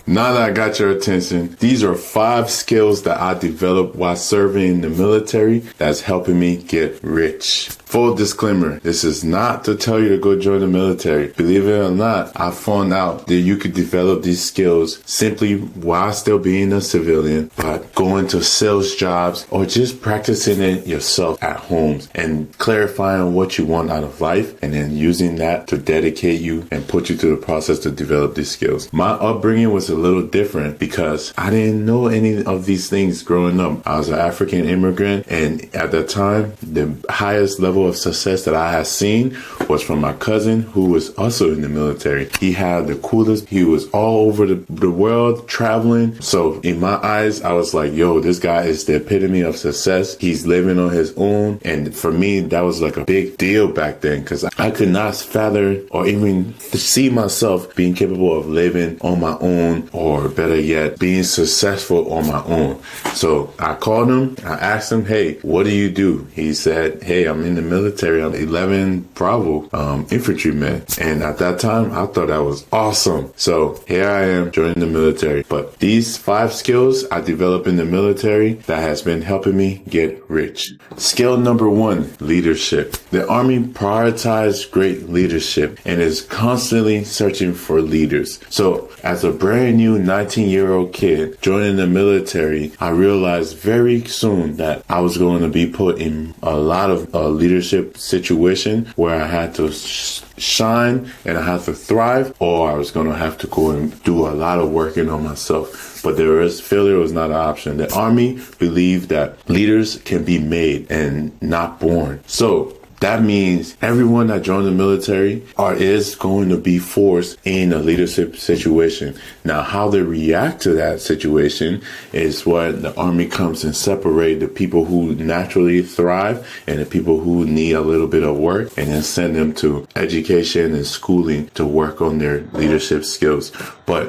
Now that I got your attention, these are 5 skills that I developed while serving in the military that's helping me get rich. Full disclaimer, this is not to tell you to go join the military. Believe it or not, I found out that you could develop these skills simply while still being a civilian, by going to sales jobs or just practicing it yourself at home and clarifying what you want out of life, and then using that to dedicate you and put you through the process to develop these skills. My upbringing was a little different because I didn't know any of these things growing up. I was an African immigrant, and at that time, the highest level of success that I had seen was from my cousin, who was also in the military. He had the coolest, he was all over the world traveling. So in my eyes, I was like, yo, this guy is the epitome of success. He's living on his own. And for me, that was like a big deal back then, because I could not fathom or even see myself being capable of living on my own, or better yet, being successful on my own. So I called him, I asked him, hey, what do you do? He said, hey, I'm in the military. I'm 11 Bravo infantryman. And at that time, I thought that was awesome. So here I am joining the military. But these 5 skills I developed in the military that has been helping me get rich. Skill number 1, leadership. The Army prioritizes great leadership and is constantly searching for leaders. So as a brand new 19-year-old kid joining the military, I realized very soon that I was going to be put in a lot of leadership situation where I had to shine and I had to thrive, or I was going to have to go and do a lot of working on myself. But failure was not an option. The Army believed that leaders can be made and not born. So that means everyone that joins the military is going to be forced in a leadership situation. Now, how they react to that situation is what the Army comes and separate the people who naturally thrive and the people who need a little bit of work, and then send them to education and schooling to work on their leadership skills. But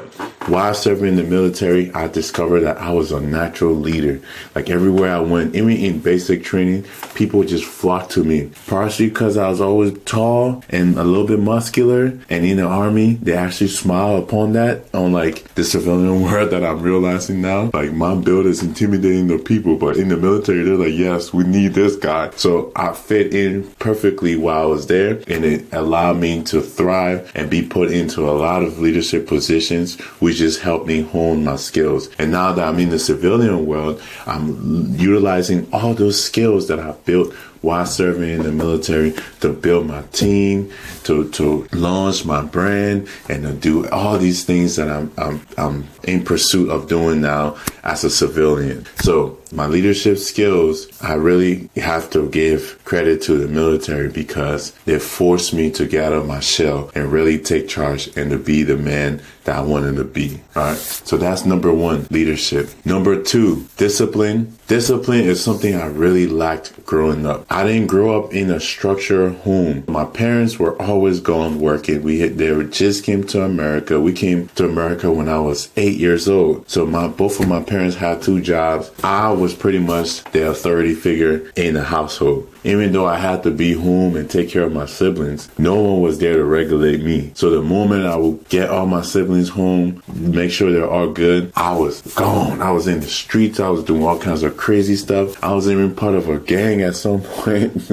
while serving in the military, I discovered that I was a natural leader. Like everywhere I went, even in basic training, people just flocked to me. Partially because I was always tall and a little bit muscular. And in the Army, they actually smile upon that, on like the civilian world that I'm realizing now. Like my build is intimidating the people, but in the military, they're like, yes, we need this guy. So I fit in perfectly while I was there, and it allowed me to thrive and be put into a lot of leadership positions, which just helped me hone my skills. And now that I'm in the civilian world, I'm utilizing all those skills that I built while serving in the military to build my team, to launch my brand, and to do all these things that I'm in pursuit of doing now as a civilian. So my leadership skills, I really have to give credit to the military, because they forced me to get out of my shell and really take charge and to be the man that I wanted to be. All right. So that's number 1, leadership. Number 2, discipline. Discipline is something I really lacked growing up. I didn't grow up in a structured home. My parents were always gone working. They just came to America. We came to America when I was 8 years old. So both of my parents had 2 jobs. I was pretty much the authority figure in the household. Even though I had to be home and take care of my siblings, no one was there to regulate me. So the moment I would get all my siblings home, make sure they're all good, I was gone. I was in the streets. I was doing all kinds of crazy stuff. I was even part of a gang at some point.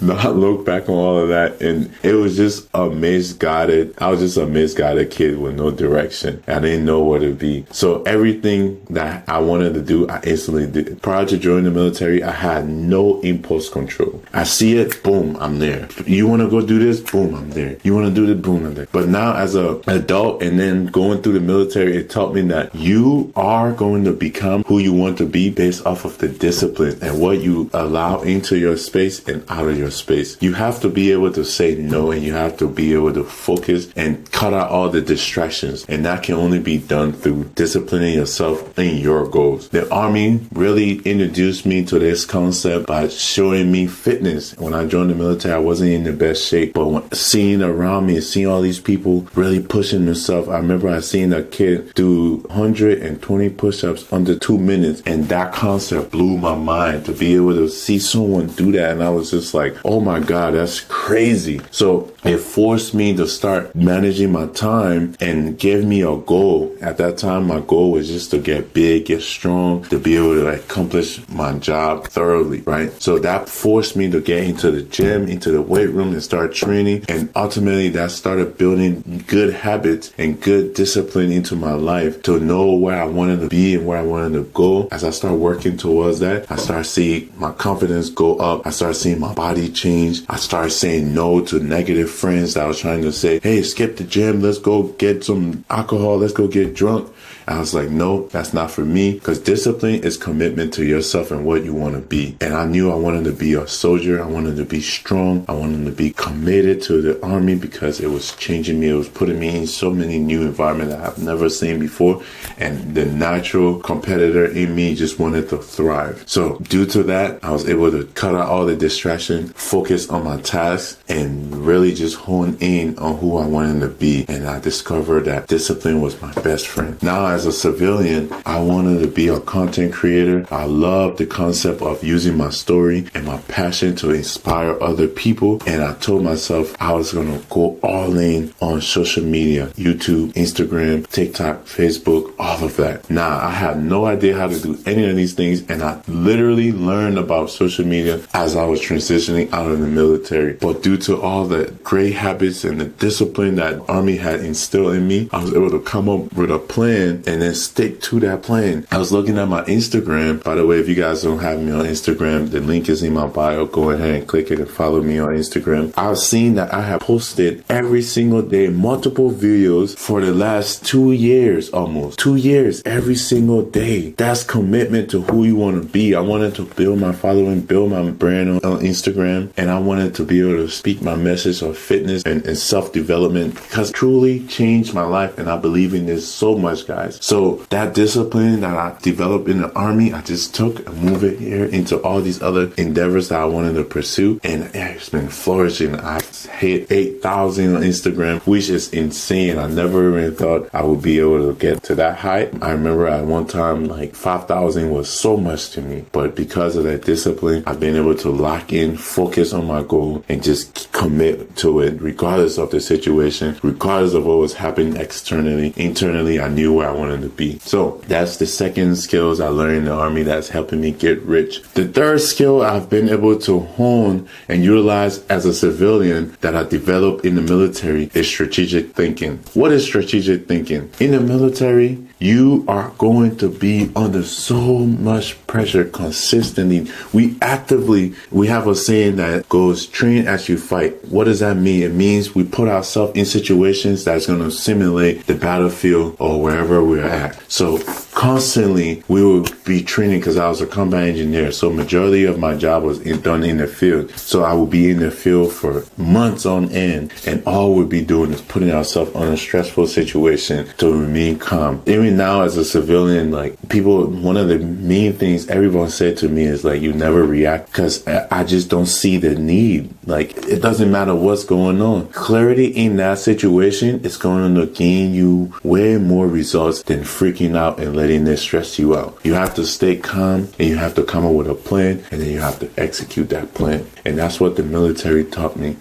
Now I look back on all of that, and it was just I was just a misguided kid with no direction. I didn't know where to be. So everything that I wanted to do, I instantly did. Prior to joining the military, I had no impulse control. I see it, boom, I'm there. You want to go do this? Boom, I'm there. You want to do this? Boom, I'm there. But now as an adult and then going through the military, it taught me that you are going to become who you want to be based off of the discipline and what you allow into your space and out of your space. You have to be able to say no, and you have to be able to focus and cut out all the distractions. And that can only be done through disciplining yourself in your goals. The Army really introduced me to this concept by showing me fitness. When I joined the military, I wasn't in the best shape, but seeing around me, seeing all these people really pushing themselves, I remember I seen a kid do 120 push-ups under 2 minutes, and that concept blew my mind to be able to see someone do that. And I was just like, oh my God, that's crazy. So it forced me to start managing my time and gave me a goal. At that time, my goal was just to get big, get strong, to be able to accomplish my job thoroughly, right? So that forced me to get into the gym, into the weight room, and start training. And ultimately, that started building good habits and good discipline into my life to know where I wanted to be and where I wanted to go. As I started working towards that, I started seeing my confidence go up. I started seeing my body change. I started saying no to negative friends that was trying to say, hey, skip the gym, let's go get some alcohol, let's go get drunk. I was like, no, that's not for me, because discipline is commitment to yourself and what you want to be. And I knew I wanted to be a soldier. I wanted to be strong. I wanted to be committed to the Army because it was changing me. It was putting me in so many new environments that I've never seen before. And the natural competitor in me just wanted to thrive. So due to that, I was able to cut out all the distraction, focus on my tasks, and really just hone in on who I wanted to be. And I discovered that discipline was my best friend. Now, as a civilian, I wanted to be a content creator. I love the concept of using my story and my passion to inspire other people. And I told myself I was going to go all in on social media, YouTube, Instagram, TikTok, Facebook, all of that. Now, I had no idea how to do any of these things. And I literally learned about social media as I was transitioning out of the military. But due to all the great habits and the discipline that Army had instilled in me, I was able to come up with a plan and then stick to that plan. I was looking at my Instagram. By the way, if you guys don't have me on Instagram, the link is in my bio. Go ahead and click it and follow me on Instagram. I've seen that I have posted every single day, multiple videos for the last 2 years, almost 2 years, every single day. That's commitment to who you want to be. I wanted to build my following, build my brand on Instagram, and I wanted to be able to speak my message of fitness and self-development, because it truly changed my life. And I believe in this so much, guys. So that discipline that I developed in the Army, I just took and moved it here into all these other endeavors that I wanted to pursue. And it's been flourishing. I hit 8,000 on Instagram, which is insane. I never even thought I would be able to get to that height. I remember at one time, like 5,000 was so much to me. But because of that discipline, I've been able to lock in, focus on my goal, and just commit to it, regardless of the situation, regardless of what was happening externally. Internally, I knew where I wanted to be. So that's the second skills I learned in the Army that's helping me get rich. The third skill I've been able to hone and utilize as a civilian that I developed in the military is strategic thinking. What is strategic thinking? In the military, you are going to be under so much pressure consistently. We have a saying that goes, train as you fight. What does that mean? It means we put ourselves in situations that's going to simulate the battlefield or wherever we're at. So constantly we will be training, because I was a combat engineer. So majority of my job was done in the field. So I would be in the field for months on end, and all we'd be doing is putting ourselves on a stressful situation to remain calm. Even now as a civilian, like one of the main things everyone said to me is like, you never react, because I just don't see the need. Like, it doesn't matter what's going on. Clarity in that situation is going to gain you way more results than freaking out and letting it stress you out. You have to stay calm, and you have to come up with a plan, and then you have to execute that plan. And that's what the military taught me.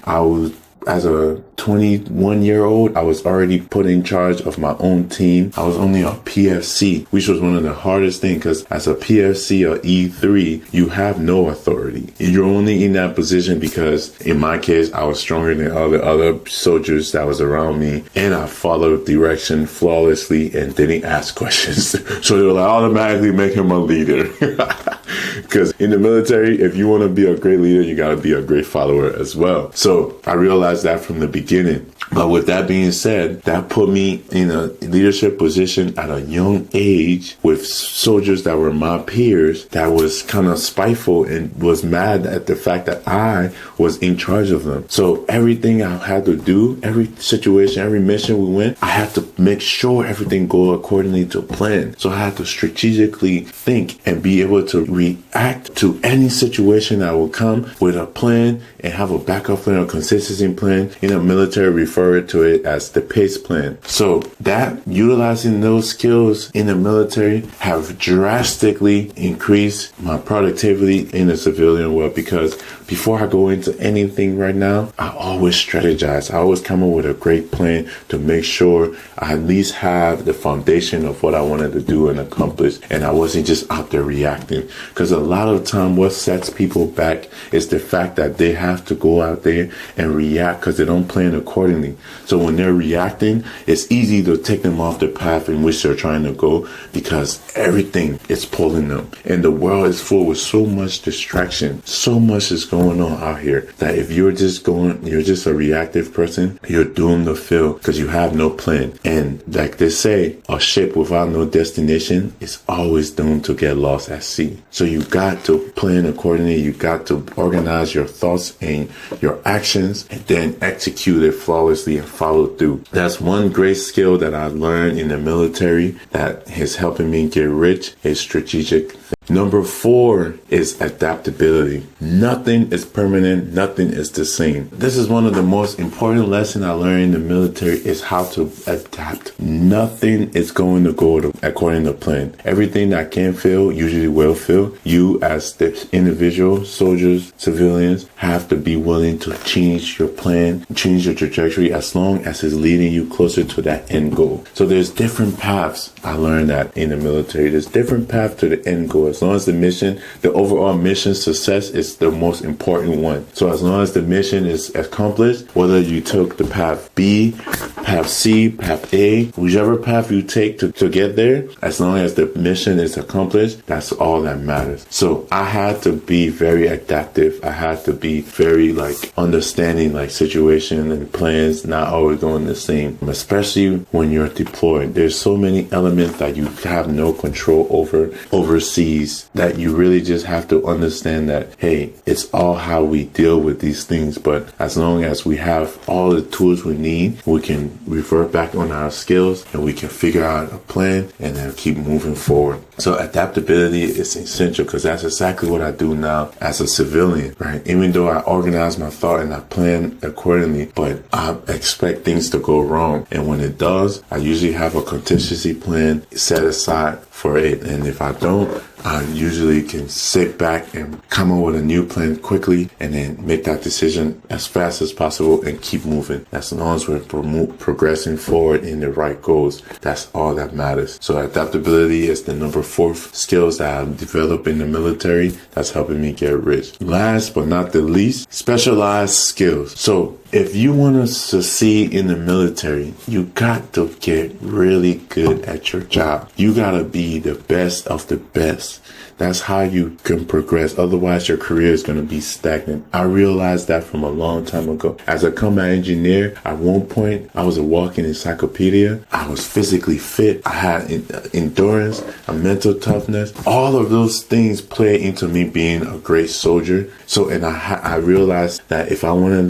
As a 21-year-old, I was already put in charge of my own team. I was only a PFC, which was one of the hardest things, because as a PFC or E3, you have no authority. You're only in that position because, in my case, I was stronger than all the other soldiers that was around me, and I followed direction flawlessly and didn't ask questions. So they were like, automatically make him a leader. Because in the military, if you want to be a great leader, you got to be a great follower as well. So I realized that from the beginning. But with that being said, that put me in a leadership position at a young age with soldiers that were my peers, that was kind of spiteful and was mad at the fact that I was in charge of them. So everything I had to do, every situation, every mission we went, I had to make sure everything go accordingly to plan. So I had to strategically think and be able to react to any situation that will come with a plan and have a backup plan or consistency plan. In the military, refer to it as the PACE plan. So that utilizing those skills in the military have drastically increased my productivity in the civilian world, because before I go into anything right now, I always strategize. I always come up with a great plan to make sure I at least have the foundation of what I wanted to do and accomplish, and I wasn't just out there reacting. Because a lot of the time what sets people back is the fact that they have to go out there and react because they don't plan accordingly. So when they're reacting, it's easy to take them off the path in which they're trying to go, because everything is pulling them. And the world is full with so much distraction. So much is going on out here that if you're just a reactive person, you're doomed to fail because you have no plan. And like they say, a ship without no destination is always doomed to get lost at sea. So you got to plan accordingly. You got to organize your thoughts and your actions and then execute it flawlessly and follow through. That's one great skill that I learned in the military that is helping me get rich, is strategic. Number 4 is adaptability. Nothing is permanent. Nothing is the same. This is one of the most important lessons I learned in the military, is how to adapt. Nothing is going to go according to plan. Everything that can fail usually will fail. You as the individual, soldiers, civilians, have to be willing to change your plan, change your trajectory, as long as it's leading you closer to that end goal. So there's different paths. I learned that in the military. There's different paths to the end goal. As long as the overall mission success is the most important one. So as long as the mission is accomplished, whether you took the path B, path C, path A, whichever path you take to get there, as long as the mission is accomplished, that's all that matters. So I had to be very adaptive. I had to be very understanding situation and plans not always going the same, especially when you're deployed. There's so many elements that you have no control over overseas, that you really just have to understand that, hey, it's all how we deal with these things. But as long as we have all the tools we need, we can revert back on our skills and we can figure out a plan and then keep moving forward. So adaptability is essential, because that's exactly what I do now as a civilian, right? Even though I organize my thought and I plan accordingly, but I expect things to go wrong. And when it does, I usually have a contingency plan set aside for it. And if I don't, I usually can sit back and come up with a new plan quickly and then make that decision as fast as possible and keep moving. As long as we're progressing forward in the right goals, that's all that matters. So adaptability is the number 4 skills that I've developed in the military that's helping me get rich. Last but not the least, specialized skills. So if you want to succeed in the military, you got to get really good at your job. You got to be the best of the best. That's how you can progress. Otherwise, your career is going to be stagnant. I realized that from a long time ago. As a combat engineer, at one point, I was a walking encyclopedia. I was physically fit. I had endurance, a mental toughness. All of those things play into me being a great soldier. So, and I realized that if I wanted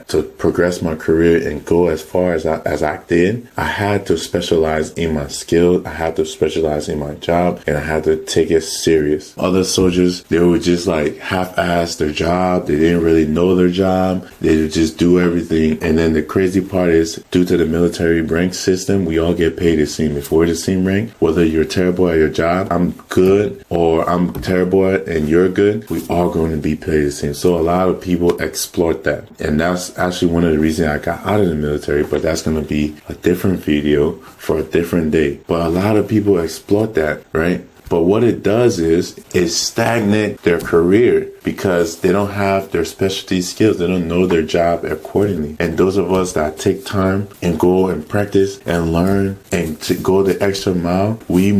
to progress my career and go as far as I did, I had to specialize in my skill. I had to specialize in my job, and I had to take it serious. Other soldiers, they would just half-ass their job. They didn't really know their job. They would just do everything. And then the crazy part is, due to the military rank system, we all get paid the same. If we're the same rank, whether you're terrible at your job, I'm good, or I'm terrible and you're good, we all going to be paid the same. So a lot of people exploit that. And that's actually one of the reasons I got out of the military, but that's going to be a different video for a different day. But a lot of people exploit that, right? But what it does is stagnate their career, because they don't have their specialty skills. They don't know their job accordingly. And those of us that take time and go and practice and learn and to go the extra mile, we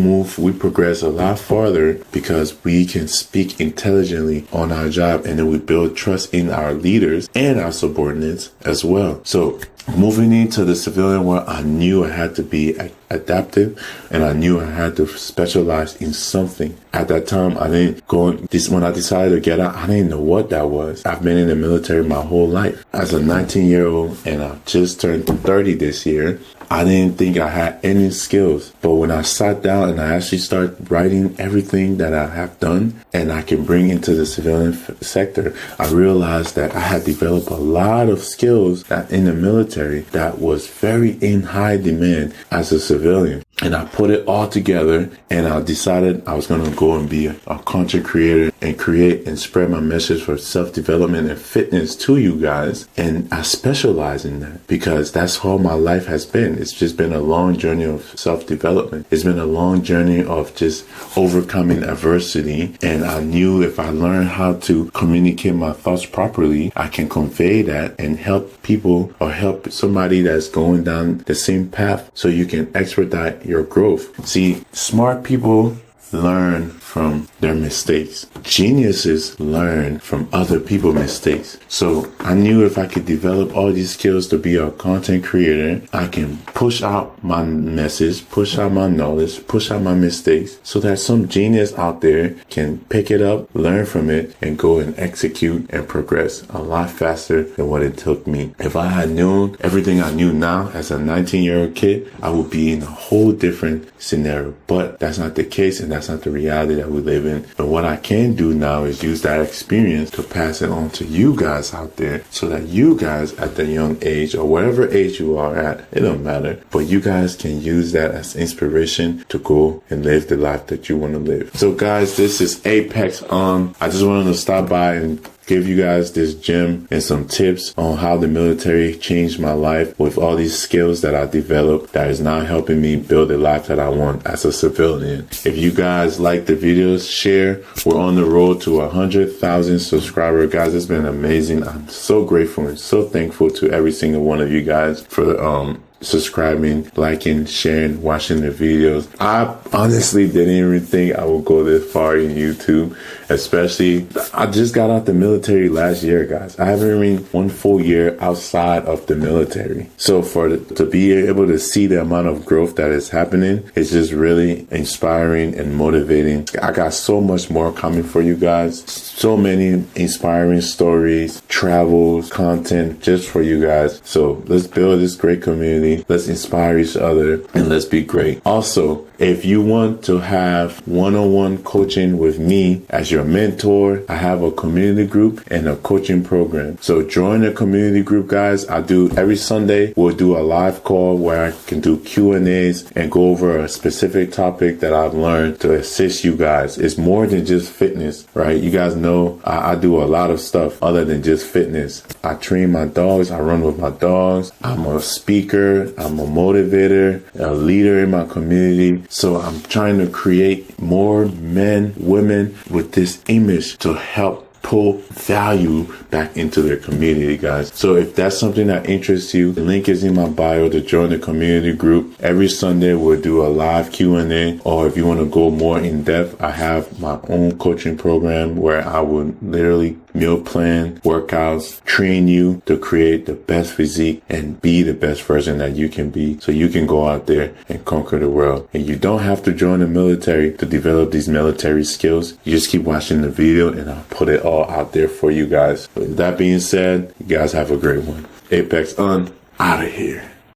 progress a lot farther, because we can speak intelligently on our job, and then we build trust in our leaders and our subordinates as well. So moving into the civilian world, I knew I had to be adaptive, and I knew I had to specialize in something. At that time, when I decided to get out, I didn't know what that was. I've been in the military my whole life. As a 19-year-old, and I just turned 30 this year, I didn't think I had any skills. But when I sat down and I actually started writing everything that I have done and I can bring into the civilian sector, I realized that I had developed a lot of skills that in the military that was very in high demand as a civilian. And I put it all together and I decided I was going to go and be a content creator and create and spread my message for self-development and fitness to you guys. And I specialize in that because that's how my life has been. It's just been a long journey of self-development. It's been a long journey of just overcoming adversity. And I knew if I learned how to communicate my thoughts properly, I can convey that and help people or help somebody that's going down the same path so you can expedite your growth. See, smart people learn from their mistakes. Geniuses learn from other people's mistakes. So I knew if I could develop all these skills to be a content creator, I can push out my message, push out my knowledge, push out my mistakes so that some genius out there can pick it up, learn from it, and go and execute and progress a lot faster than what it took me. If I had known everything I knew now as a 19-year-old kid, I would be in a whole different scenario. But that's not the case, and that's not the reality that we live in. But what I can do now is use that experience to pass it on to you guys out there so that you guys at the young age or whatever age you are at, it don't matter, but you guys can use that as inspiration to go and live the life that you want to live. So guys, this is Apex On. I just wanted to stop by and give you guys this gem and some tips on how the military changed my life with all these skills that I developed that is now helping me build the life that I want as a civilian. If you guys like the videos, share. We're on the road to 100,000 subscribers. Guys, it's been amazing. I'm so grateful and so thankful to every single one of you guys for subscribing, liking, sharing, watching the videos. I honestly didn't even think I would go this far in YouTube, especially I just got out the military last year, guys. I haven't been one full year outside of the military. So to be able to see the amount of growth that is happening, it's just really inspiring and motivating. I got so much more coming for you guys. So many inspiring stories, travels, content just for you guys. So let's build this great community. Let's inspire each other and let's be great. Also, if you want to have one-on-one coaching with me as your mentor, I have a community group and a coaching program. So join the community group, guys. I do every Sunday. We'll do a live call where I can do Q&As and go over a specific topic that I've learned to assist you guys. It's more than just fitness, right? You guys know I do a lot of stuff other than just fitness. I train my dogs. I run with my dogs. I'm a speaker. I'm a motivator, a leader in my community. So I'm trying to create more men, women with this image to help pull value back into their community, guys. So if that's something that interests you, the link is in my bio to join the community group. Every Sunday we'll do a live Q&A, or if you want to go more in depth, I have my own coaching program where I will literally meal plan, workouts, train you to create the best physique and be the best version that you can be so you can go out there and conquer the world. And you don't have to join the military to develop these military skills. You just keep watching the video and I'll put it all out there for you guys. With that being said, you guys have a great one. Apex On, out of here.